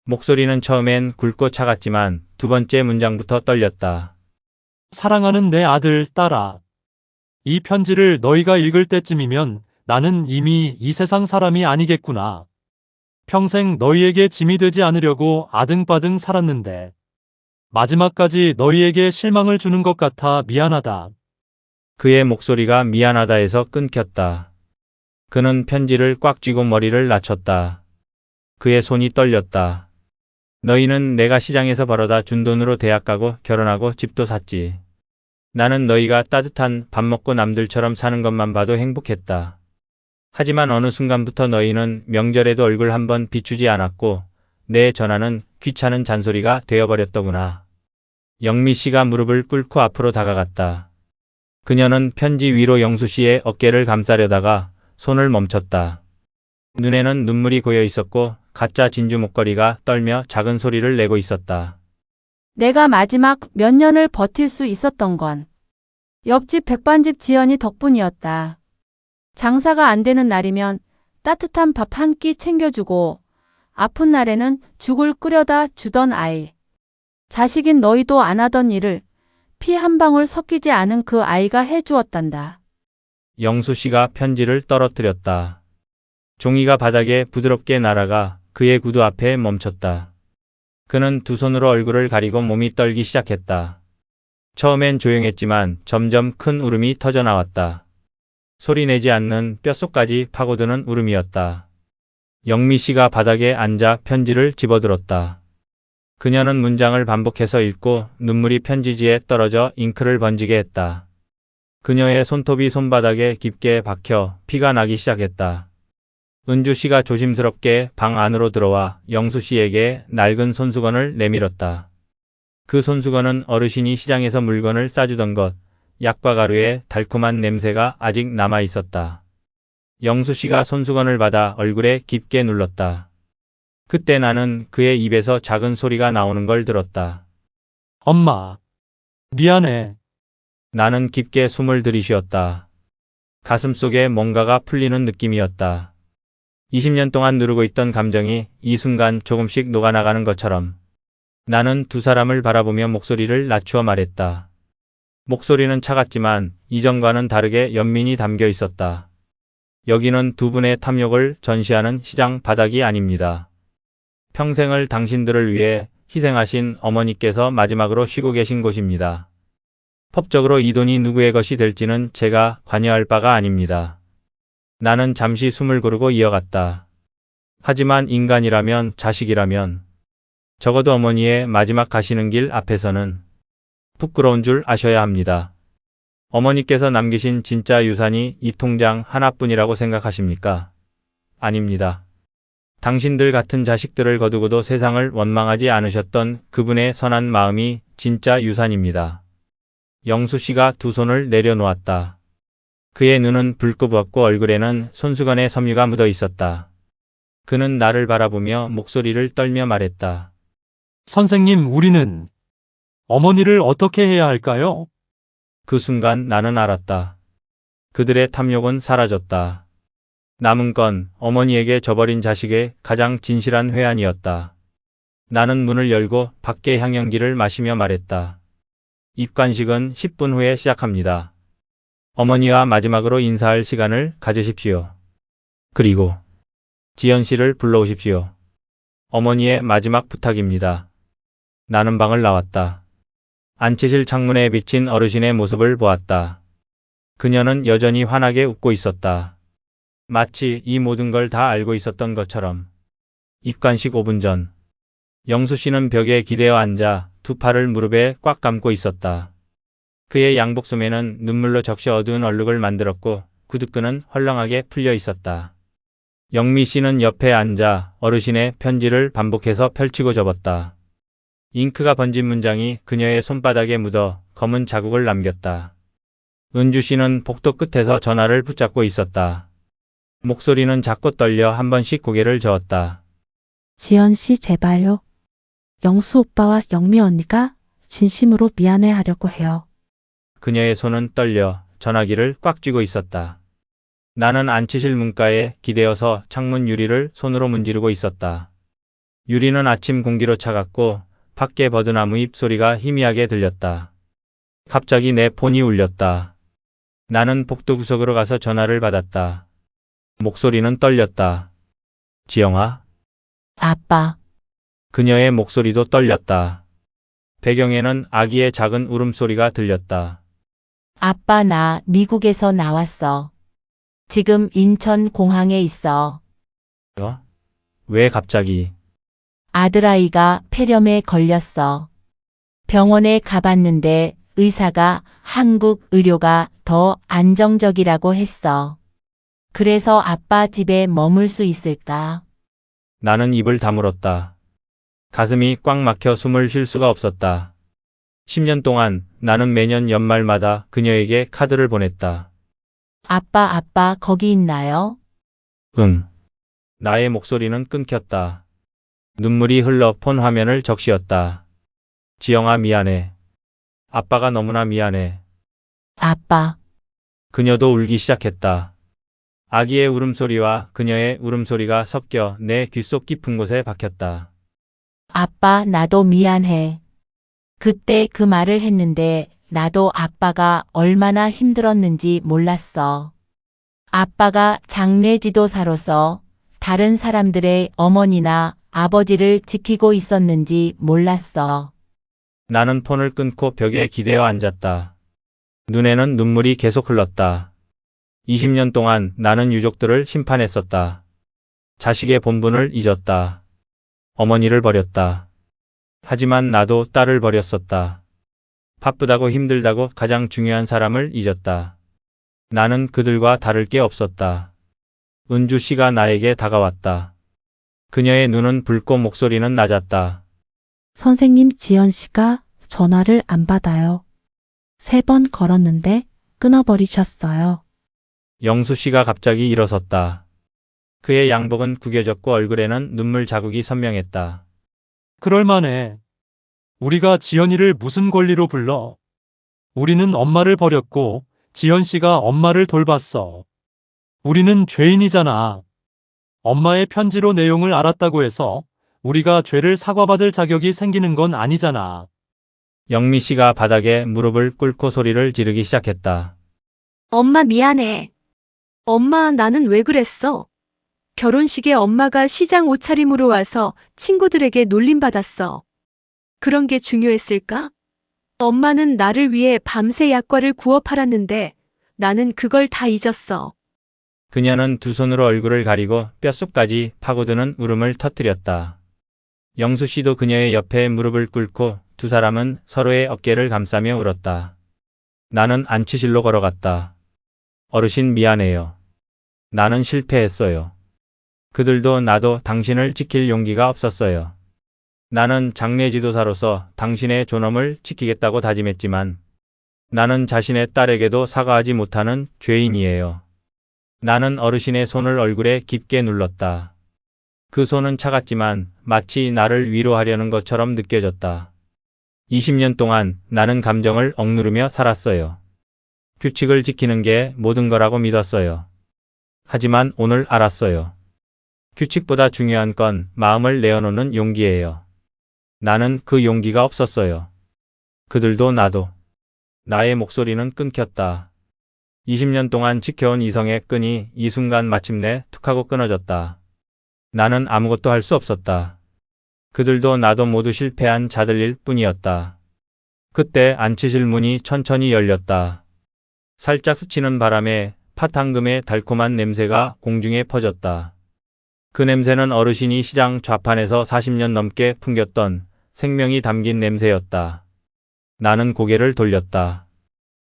목소리는 처음엔 굵고 차갔지만 두 번째 문장부터 떨렸다. 사랑하는 내 아들, 딸아. 이 편지를 너희가 읽을 때쯤이면 나는 이미 이 세상 사람이 아니겠구나. 평생 너희에게 짐이 되지 않으려고 아등바등 살았는데 마지막까지 너희에게 실망을 주는 것 같아 미안하다. 그의 목소리가 미안하다에서 끊겼다. 그는 편지를 꽉 쥐고 머리를 낮췄다. 그의 손이 떨렸다. 너희는 내가 시장에서 벌어다 준 돈으로 대학 가고 결혼하고 집도 샀지. 나는 너희가 따뜻한 밥 먹고 남들처럼 사는 것만 봐도 행복했다. 하지만 어느 순간부터 너희는 명절에도 얼굴 한번 비추지 않았고 내 전화는 귀찮은 잔소리가 되어버렸더구나. 영미 씨가 무릎을 꿇고 앞으로 다가갔다. 그녀는 편지 위로 영수 씨의 어깨를 감싸려다가 손을 멈췄다. 눈에는 눈물이 고여 있었고 가짜 진주 목걸이가 떨며 작은 소리를 내고 있었다. 내가 마지막 몇 년을 버틸 수 있었던 건 옆집 백반집 지연이 덕분이었다. 장사가 안 되는 날이면 따뜻한 밥 한 끼 챙겨주고 아픈 날에는 죽을 끓여다 주던 아이. 자식인 너희도 안 하던 일을 피 한 방울 섞이지 않은 그 아이가 해주었단다. 영수 씨가 편지를 떨어뜨렸다. 종이가 바닥에 부드럽게 날아가 그의 구두 앞에 멈췄다. 그는 두 손으로 얼굴을 가리고 몸이 떨기 시작했다. 처음엔 조용했지만 점점 큰 울음이 터져 나왔다. 소리내지 않는 뼛속까지 파고드는 울음이었다. 영미 씨가 바닥에 앉아 편지를 집어들었다. 그녀는 문장을 반복해서 읽고 눈물이 편지지에 떨어져 잉크를 번지게 했다. 그녀의 손톱이 손바닥에 깊게 박혀 피가 나기 시작했다. 은주 씨가 조심스럽게 방 안으로 들어와 영수 씨에게 낡은 손수건을 내밀었다. 그 손수건은 어르신이 시장에서 물건을 싸주던 것, 약과 가루의 달콤한 냄새가 아직 남아 있었다. 영수 씨가 손수건을 받아 얼굴에 깊게 눌렀다. 그때 나는 그의 입에서 작은 소리가 나오는 걸 들었다. 엄마. 미안해. 나는 깊게 숨을 들이쉬었다. 가슴속에 뭔가가 풀리는 느낌이었다. 20년 동안 누르고 있던 감정이 이 순간 조금씩 녹아나가는 것처럼 나는 두 사람을 바라보며 목소리를 낮추어 말했다. 목소리는 차갔지만 이전과는 다르게 연민이 담겨 있었다. 여기는 두 분의 탐욕을 전시하는 시장 바닥이 아닙니다. 평생을 당신들을 위해 희생하신 어머니께서 마지막으로 쉬고 계신 곳입니다. 법적으로 이 돈이 누구의 것이 될지는 제가 관여할 바가 아닙니다. 나는 잠시 숨을 고르고 이어갔다. 하지만 인간이라면, 자식이라면, 적어도 어머니의 마지막 가시는 길 앞에서는 부끄러운 줄 아셔야 합니다. 어머니께서 남기신 진짜 유산이 이 통장 하나뿐이라고 생각하십니까? 아닙니다. 당신들 같은 자식들을 거두고도 세상을 원망하지 않으셨던 그분의 선한 마음이 진짜 유산입니다. 영수 씨가 두 손을 내려놓았다. 그의 눈은 붉고 부었고 얼굴에는 손수건의 섬유가 묻어 있었다. 그는 나를 바라보며 목소리를 떨며 말했다. 선생님, 우리는 어머니를 어떻게 해야 할까요? 그 순간 나는 알았다. 그들의 탐욕은 사라졌다. 남은 건 어머니에게 저버린 자식의 가장 진실한 회한이었다. 나는 문을 열고 밖의 향연기를 마시며 말했다. 입관식은 10분 후에 시작합니다. 어머니와 마지막으로 인사할 시간을 가지십시오. 그리고 지연 씨를 불러오십시오. 어머니의 마지막 부탁입니다. 나는 방을 나왔다. 안치실 창문에 비친 어르신의 모습을 보았다. 그녀는 여전히 환하게 웃고 있었다. 마치 이 모든 걸 다 알고 있었던 것처럼. 입관식 5분 전. 영수 씨는 벽에 기대어 앉아 두 팔을 무릎에 꽉 감고 있었다. 그의 양복 소매는 눈물로 적시 어두운 얼룩을 만들었고 구두끈은 헐렁하게 풀려 있었다. 영미 씨는 옆에 앉아 어르신의 편지를 반복해서 펼치고 접었다. 잉크가 번진 문장이 그녀의 손바닥에 묻어 검은 자국을 남겼다. 은주 씨는 복도 끝에서 전화를 붙잡고 있었다. 목소리는 작고 떨려 한 번씩 고개를 저었다. 지연 씨 제발요. 영수 오빠와 영미 언니가 진심으로 미안해 하려고 해요. 그녀의 손은 떨려 전화기를 꽉 쥐고 있었다. 나는 안치실 문가에 기대어서 창문 유리를 손으로 문지르고 있었다. 유리는 아침 공기로 차갑고 밖에 버드나무 잎 소리가 희미하게 들렸다. 갑자기 내 폰이 울렸다. 나는 복도 구석으로 가서 전화를 받았다. 목소리는 떨렸다. 지영아? 아빠, 그녀의 목소리도 떨렸다. 배경에는 아기의 작은 울음소리가 들렸다. 아빠 나 미국에서 나왔어. 지금 인천 공항에 있어. 왜 갑자기? 아들아이가 폐렴에 걸렸어. 병원에 가봤는데 의사가 한국 의료가 더 안정적이라고 했어. 그래서 아빠 집에 머물 수 있을까? 나는 입을 다물었다. 가슴이 꽉 막혀 숨을 쉴 수가 없었다. 10년 동안 나는 매년 연말마다 그녀에게 카드를 보냈다. 아빠 거기 있나요? 응. 나의 목소리는 끊겼다. 눈물이 흘러 폰 화면을 적시었다. 지영아 미안해. 아빠가 너무나 미안해. 아빠, 그녀도 울기 시작했다. 아기의 울음소리와 그녀의 울음소리가 섞여 내 귓속 깊은 곳에 박혔다. 아빠 나도 미안해. 그때 그 말을 했는데 나도 아빠가 얼마나 힘들었는지 몰랐어. 아빠가 장례 지도사로서 다른 사람들의 어머니나 아버지를 지키고 있었는지 몰랐어. 나는 폰을 끊고 벽에 기대어 앉았다. 눈에는 눈물이 계속 흘렀다. 20년 동안 나는 유족들을 심판했었다. 자식의 본분을 잊었다. 어머니를 버렸다. 하지만 나도 딸을 버렸었다. 바쁘다고 힘들다고 가장 중요한 사람을 잊었다. 나는 그들과 다를 게 없었다. 은주 씨가 나에게 다가왔다. 그녀의 눈은 붉고 목소리는 낮았다. 선생님 지연 씨가 전화를 안 받아요. 3번 걸었는데 끊어버리셨어요. 영수 씨가 갑자기 일어섰다. 그의 양복은 구겨졌고 얼굴에는 눈물 자국이 선명했다. 그럴만해. 우리가 지연이를 무슨 권리로 불러? 우리는 엄마를 버렸고 지연 씨가 엄마를 돌봤어. 우리는 죄인이잖아. 엄마의 편지로 내용을 알았다고 해서 우리가 죄를 사과받을 자격이 생기는 건 아니잖아. 영미 씨가 바닥에 무릎을 꿇고 소리를 지르기 시작했다. 엄마 미안해. 엄마 나는 왜 그랬어? 결혼식에 엄마가 시장 옷차림으로 와서 친구들에게 놀림받았어. 그런 게 중요했을까? 엄마는 나를 위해 밤새 약과를 구워 팔았는데 나는 그걸 다 잊었어. 그녀는 두 손으로 얼굴을 가리고 뼛속까지 파고드는 울음을 터뜨렸다. 영수 씨도 그녀의 옆에 무릎을 꿇고 두 사람은 서로의 어깨를 감싸며 울었다. 나는 안치실로 걸어갔다. 어르신 미안해요. 나는 실패했어요. 그들도 나도 당신을 지킬 용기가 없었어요. 나는 장례 지도사로서 당신의 존엄을 지키겠다고 다짐했지만 나는 자신의 딸에게도 사과하지 못하는 죄인이에요. 나는 어르신의 손을 얼굴에 깊게 눌렀다. 그 손은 차갑지만 마치 나를 위로하려는 것처럼 느껴졌다. 20년 동안 나는 감정을 억누르며 살았어요. 규칙을 지키는 게 모든 거라고 믿었어요. 하지만 오늘 알았어요. 규칙보다 중요한 건 마음을 내어놓는 용기예요. 나는 그 용기가 없었어요. 그들도 나도. 나의 목소리는 끊겼다. 20년 동안 지켜온 이성의 끈이 이 순간 마침내 툭하고 끊어졌다. 나는 아무것도 할 수 없었다. 그들도 나도 모두 실패한 자들일 뿐이었다. 그때 안치실 문이 천천히 열렸다. 살짝 스치는 바람에 팥황금의 달콤한 냄새가 공중에 퍼졌다. 그 냄새는 어르신이 시장 좌판에서 40년 넘게 풍겼던 생명이 담긴 냄새였다. 나는 고개를 돌렸다.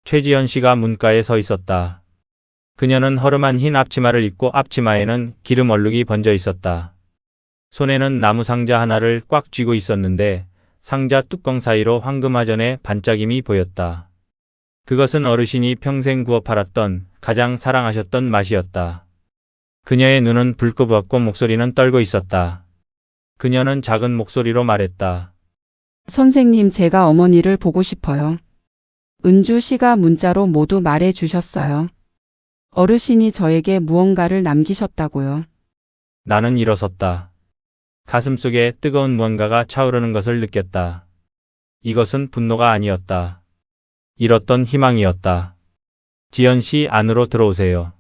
최지연 씨가 문가에 서 있었다. 그녀는 허름한 흰 앞치마를 입고 앞치마에는 기름 얼룩이 번져 있었다. 손에는 나무 상자 하나를 꽉 쥐고 있었는데 상자 뚜껑 사이로 황금화전의 반짝임이 보였다. 그것은 어르신이 평생 구워 팔았던 가장 사랑하셨던 맛이었다. 그녀의 눈은 붉고부었고 목소리는 떨고 있었다. 그녀는 작은 목소리로 말했다. 선생님, 제가 어머니를 보고 싶어요. 은주 씨가 문자로 모두 말해 주셨어요. 어르신이 저에게 무언가를 남기셨다고요. 나는 일어섰다. 가슴속에 뜨거운 무언가가 차오르는 것을 느꼈다. 이것은 분노가 아니었다. 잃었던 희망이었다. 지연 씨, 안으로 들어오세요.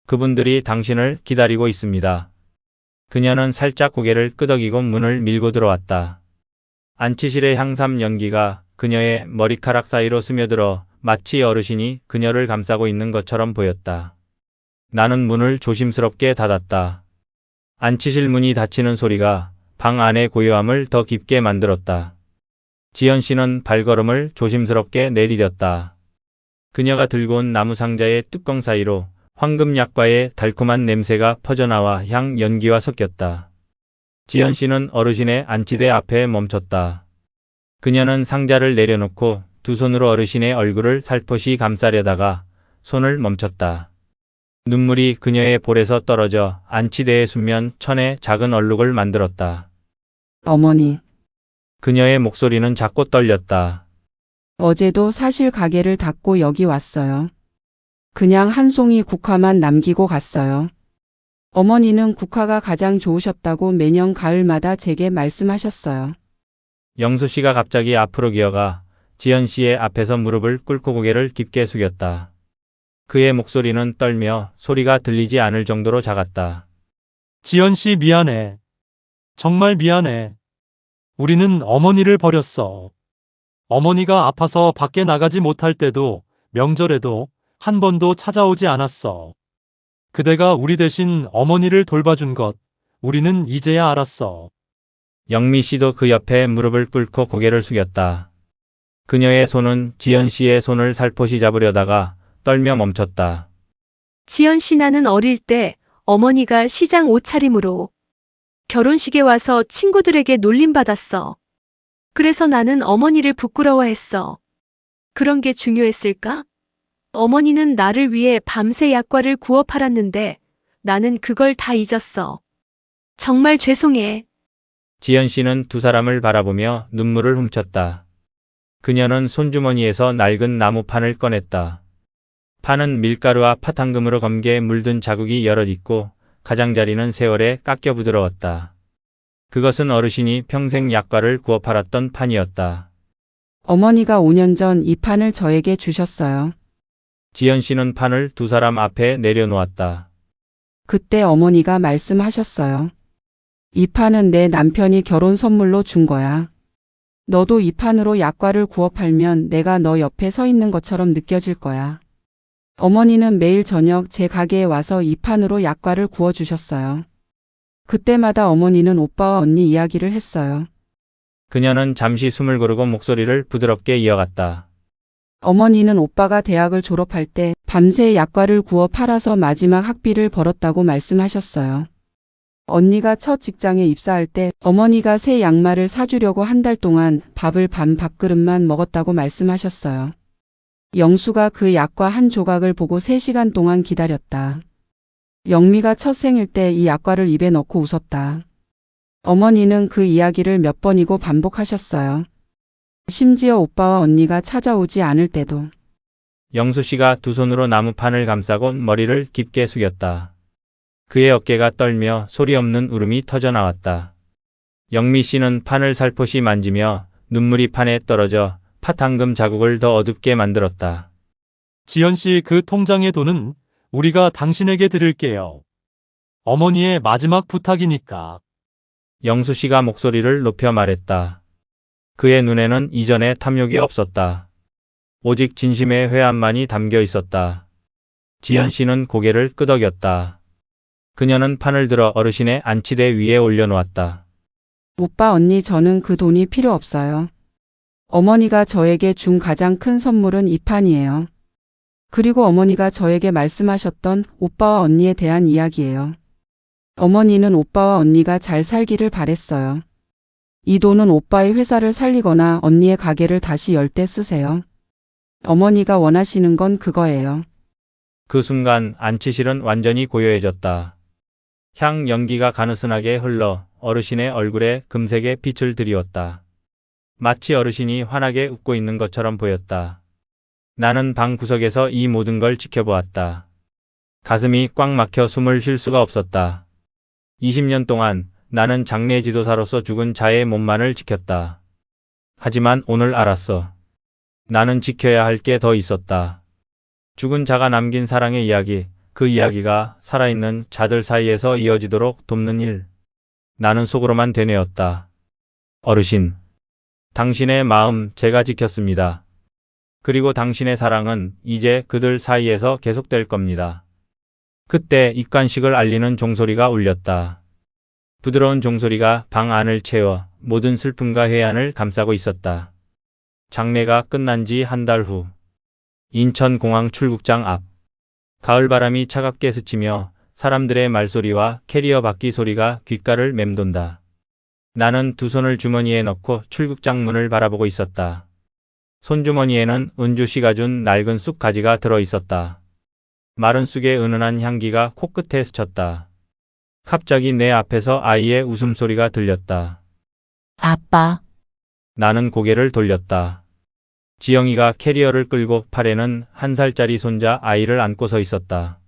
그분들이 당신을 기다리고 있습니다. 그녀는 살짝 고개를 끄덕이고 문을 밀고 들어왔다. 안치실의 향삼 연기가 그녀의 머리카락 사이로 스며들어 마치 어르신이 그녀를 감싸고 있는 것처럼 보였다. 나는 문을 조심스럽게 닫았다. 안치실 문이 닫히는 소리가 방 안의 고요함을 더 깊게 만들었다. 지연 씨는 발걸음을 조심스럽게 내디뎠다. 그녀가 들고 온 나무 상자의 뚜껑 사이로 황금 약과의 달콤한 냄새가 퍼져나와 향 연기와 섞였다. 지연 씨는 어르신의 안치대 앞에 멈췄다. 그녀는 상자를 내려놓고 두 손으로 어르신의 얼굴을 살포시 감싸려다가 손을 멈췄다. 눈물이 그녀의 볼에서 떨어져 안치대의 수면 천에 작은 얼룩을 만들었다. 어머니, 그녀의 목소리는 작고 떨렸다. 어제도 사실 가게를 닫고 여기 왔어요. 그냥 한 송이 국화만 남기고 갔어요. 어머니는 국화가 가장 좋으셨다고 매년 가을마다 제게 말씀하셨어요. 영수 씨가 갑자기 앞으로 기어가 지연 씨의 앞에서 무릎을 꿇고 고개를 깊게 숙였다. 그의 목소리는 떨며 소리가 들리지 않을 정도로 작았다. 지연 씨, 미안해. 정말 미안해. 우리는 어머니를 버렸어. 어머니가 아파서 밖에 나가지 못할 때도, 명절에도 한 번도 찾아오지 않았어. 그대가 우리 대신 어머니를 돌봐준 것, 우리는 이제야 알았어. 영미 씨도 그 옆에 무릎을 꿇고 고개를 숙였다. 그녀의 손은 지연 씨의 손을 살포시 잡으려다가 떨며 멈췄다. 지연 씨, 나는 어릴 때 어머니가 시장 옷차림으로 결혼식에 와서 친구들에게 놀림받았어. 그래서 나는 어머니를 부끄러워했어. 그런 게 중요했을까? 어머니는 나를 위해 밤새 약과를 구워 팔았는데 나는 그걸 다 잊었어. 정말 죄송해. 지연 씨는 두 사람을 바라보며 눈물을 훔쳤다. 그녀는 손주머니에서 낡은 나무판을 꺼냈다. 판은 밀가루와 팥황금으로 검게 물든 자국이 여럿 있고 가장자리는 세월에 깎여 부드러웠다. 그것은 어르신이 평생 약과를 구워 팔았던 판이었다. 어머니가 5년 전 이 판을 저에게 주셨어요. 지연 씨는 판을 두 사람 앞에 내려놓았다. 그때 어머니가 말씀하셨어요. 이 판은 내 남편이 결혼 선물로 준 거야. 너도 이 판으로 약과를 구워 팔면 내가 너 옆에 서 있는 것처럼 느껴질 거야. 어머니는 매일 저녁 제 가게에 와서 이 판으로 약과를 구워 주셨어요. 그때마다 어머니는 오빠와 언니 이야기를 했어요. 그녀는 잠시 숨을 고르고 목소리를 부드럽게 이어갔다. 어머니는 오빠가 대학을 졸업할 때 밤새 약과를 구워 팔아서 마지막 학비를 벌었다고 말씀하셨어요. 언니가 첫 직장에 입사할 때 어머니가 새 양말을 사주려고 한 달 동안 밥을 반 밥그릇만 먹었다고 말씀하셨어요. 영수가 그 약과 한 조각을 보고 3시간 동안 기다렸다. 영미가 첫 생일 때 이 약과를 입에 넣고 웃었다. 어머니는 그 이야기를 몇 번이고 반복하셨어요. 심지어 오빠와 언니가 찾아오지 않을 때도. 영수 씨가 두 손으로 나무판을 감싸고 머리를 깊게 숙였다. 그의 어깨가 떨며 소리 없는 울음이 터져 나왔다. 영미 씨는 판을 살포시 만지며 눈물이 판에 떨어져 팥황금 자국을 더 어둡게 만들었다. 지연 씨, 그 통장의 돈은 우리가 당신에게 드릴게요. 어머니의 마지막 부탁이니까. 영수 씨가 목소리를 높여 말했다. 그의 눈에는 이전의 탐욕이 없었다. 오직 진심의 회한만이 담겨 있었다. 지연 씨는 고개를 끄덕였다. 그녀는 판을 들어 어르신의 안치대 위에 올려놓았다. 오빠, 언니, 저는 그 돈이 필요 없어요. 어머니가 저에게 준 가장 큰 선물은 이 판이에요. 그리고 어머니가 저에게 말씀하셨던 오빠와 언니에 대한 이야기예요. 어머니는 오빠와 언니가 잘 살기를 바랬어요. 이 돈은 오빠의 회사를 살리거나 언니의 가게를 다시 열 때 쓰세요. 어머니가 원하시는 건 그거예요. 그 순간 안치실은 완전히 고요해졌다. 향 연기가 가느슨하게 흘러 어르신의 얼굴에 금색의 빛을 드리웠다. 마치 어르신이 환하게 웃고 있는 것처럼 보였다. 나는 방 구석에서 이 모든 걸 지켜보았다. 가슴이 꽉 막혀 숨을 쉴 수가 없었다. 20년 동안 나는 장례 지도사로서 죽은 자의 몸만을 지켰다. 하지만 오늘 알았어. 나는 지켜야 할 게 더 있었다. 죽은 자가 남긴 사랑의 이야기, 그 이야기가 살아있는 자들 사이에서 이어지도록 돕는 일. 나는 속으로만 되뇌었다. 어르신, 당신의 마음 제가 지켰습니다. 그리고 당신의 사랑은 이제 그들 사이에서 계속될 겁니다. 그때 입관식을 알리는 종소리가 울렸다. 부드러운 종소리가 방 안을 채워 모든 슬픔과 회한을 감싸고 있었다. 장례가 끝난 지 한 달 후, 인천공항 출국장 앞. 가을바람이 차갑게 스치며 사람들의 말소리와 캐리어 바퀴 소리가 귓가를 맴돈다. 나는 두 손을 주머니에 넣고 출국장 문을 바라보고 있었다. 손주머니에는 은주 씨가 준 낡은 쑥 가지가 들어 있었다. 마른 쑥의 은은한 향기가 코끝에 스쳤다. 갑자기 내 앞에서 아이의 웃음소리가 들렸다. 아빠, 나는 고개를 돌렸다. 지영이가 캐리어를 끌고 팔에는 1살짜리 손자 아이를 안고 서 있었다.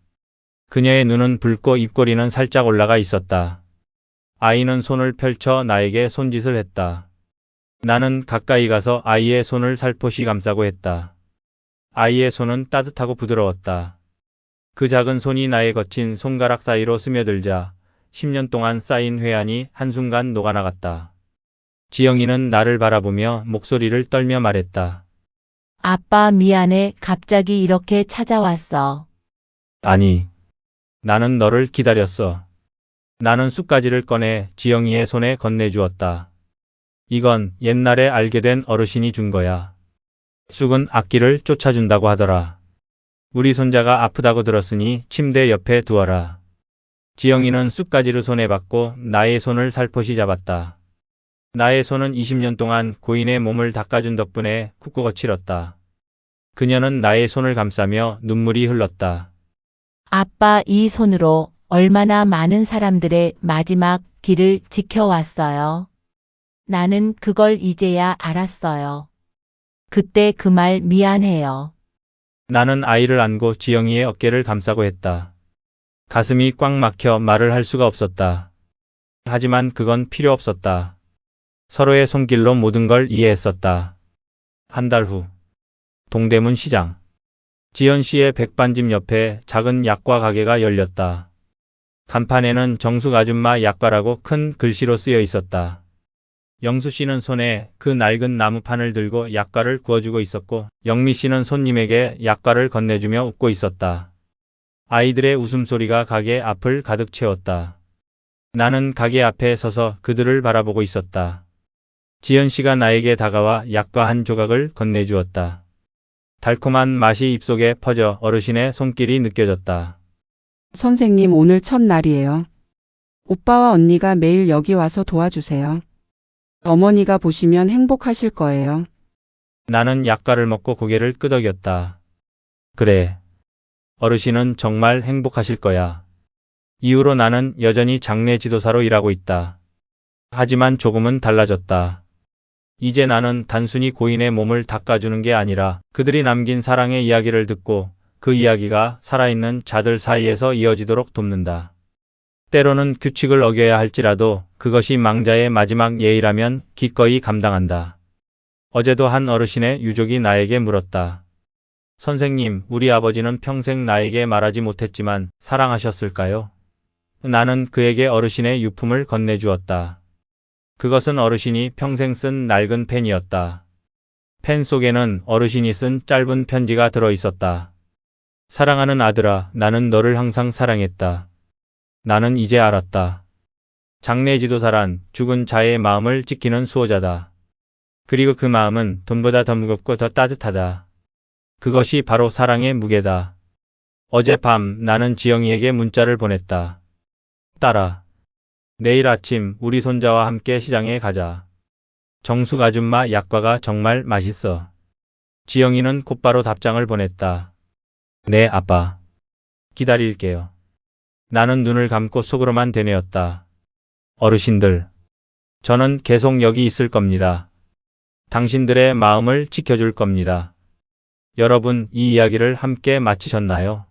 그녀의 눈은 붉고 입꼬리는 살짝 올라가 있었다. 아이는 손을 펼쳐 나에게 손짓을 했다. 나는 가까이 가서 아이의 손을 살포시 감싸고 했다. 아이의 손은 따뜻하고 부드러웠다. 그 작은 손이 나의 거친 손가락 사이로 스며들자 10년 동안 쌓인 회한이 한순간 녹아나갔다. 지영이는 나를 바라보며 목소리를 떨며 말했다. 아빠 미안해. 갑자기 이렇게 찾아왔어. 아니, 나는 너를 기다렸어. 나는 쑥가지를 꺼내 지영이의 손에 건네주었다. 이건 옛날에 알게 된 어르신이 준 거야. 쑥은 악기를 쫓아준다고 하더라. 우리 손자가 아프다고 들었으니 침대 옆에 두어라. 지영이는 쑥가지를 손에 받고 나의 손을 살포시 잡았다. 나의 손은 20년 동안 고인의 몸을 닦아준 덕분에 굳고 거칠었다. 그녀는 나의 손을 감싸며 눈물이 흘렀다. 아빠 이 손으로 얼마나 많은 사람들의 마지막 길을 지켜왔어요. 나는 그걸 이제야 알았어요. 그때 그 말 미안해요. 나는 아이를 안고 지영이의 어깨를 감싸고 했다. 가슴이 꽉 막혀 말을 할 수가 없었다. 하지만 그건 필요 없었다. 서로의 손길로 모든 걸 이해했었다. 한 달 후, 동대문 시장. 지연 씨의 백반집 옆에 작은 약과 가게가 열렸다. 간판에는 정숙 아줌마 약과라고 큰 글씨로 쓰여 있었다. 영수 씨는 손에 그 낡은 나무판을 들고 약과를 구워주고 있었고, 영미 씨는 손님에게 약과를 건네주며 웃고 있었다. 아이들의 웃음소리가 가게 앞을 가득 채웠다. 나는 가게 앞에 서서 그들을 바라보고 있었다. 지연 씨가 나에게 다가와 약과 한 조각을 건네주었다. 달콤한 맛이 입속에 퍼져 어르신의 손길이 느껴졌다. 선생님 오늘 첫날이에요. 오빠와 언니가 매일 여기 와서 도와주세요. 어머니가 보시면 행복하실 거예요. 나는 약과를 먹고 고개를 끄덕였다. 그래. 어르신은 정말 행복하실 거야. 이후로 나는 여전히 장례 지도사로 일하고 있다. 하지만 조금은 달라졌다. 이제 나는 단순히 고인의 몸을 닦아주는 게 아니라 그들이 남긴 사랑의 이야기를 듣고 그 이야기가 살아있는 자들 사이에서 이어지도록 돕는다. 때로는 규칙을 어겨야 할지라도 그것이 망자의 마지막 예의라면 기꺼이 감당한다. 어제도 한 어르신의 유족이 나에게 물었다. 선생님, 우리 아버지는 평생 나에게 말하지 못했지만 사랑하셨을까요? 나는 그에게 어르신의 유품을 건네주었다. 그것은 어르신이 평생 쓴 낡은 펜이었다. 펜 속에는 어르신이 쓴 짧은 편지가 들어 있었다. 사랑하는 아들아, 나는 너를 항상 사랑했다. 나는 이제 알았다. 장례 지도사란 죽은 자의 마음을 지키는 수호자다. 그리고 그 마음은 돈보다 더 무겁고 더 따뜻하다. 그것이 바로 사랑의 무게다. 어젯밤 나는 지영이에게 문자를 보냈다. 딸아, 내일 아침 우리 손자와 함께 시장에 가자. 정숙 아줌마 약과가 정말 맛있어. 지영이는 곧바로 답장을 보냈다. 네, 아빠. 기다릴게요. 나는 눈을 감고 속으로만 되뇌었다. 어르신들, 저는 계속 여기 있을 겁니다. 당신들의 마음을 지켜줄 겁니다. 여러분, 이 이야기를 함께 마치셨나요?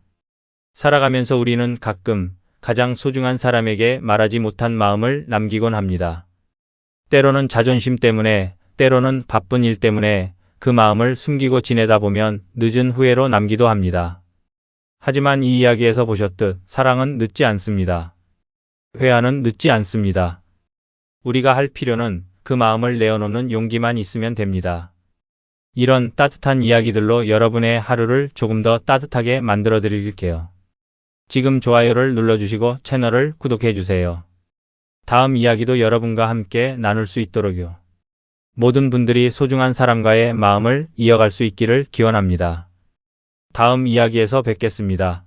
살아가면서 우리는 가끔 가장 소중한 사람에게 말하지 못한 마음을 남기곤 합니다. 때로는 자존심 때문에, 때로는 바쁜 일 때문에 그 마음을 숨기고 지내다 보면 늦은 후회로 남기도 합니다. 하지만 이 이야기에서 보셨듯 사랑은 늦지 않습니다. 회화는 늦지 않습니다. 우리가 할 필요는 그 마음을 내어놓는 용기만 있으면 됩니다. 이런 따뜻한 이야기들로 여러분의 하루를 조금 더 따뜻하게 만들어 드릴게요. 지금 좋아요를 눌러주시고 채널을 구독해 주세요. 다음 이야기도 여러분과 함께 나눌 수 있도록요. 모든 분들이 소중한 사람과의 마음을 이어갈 수 있기를 기원합니다. 다음 이야기에서 뵙겠습니다.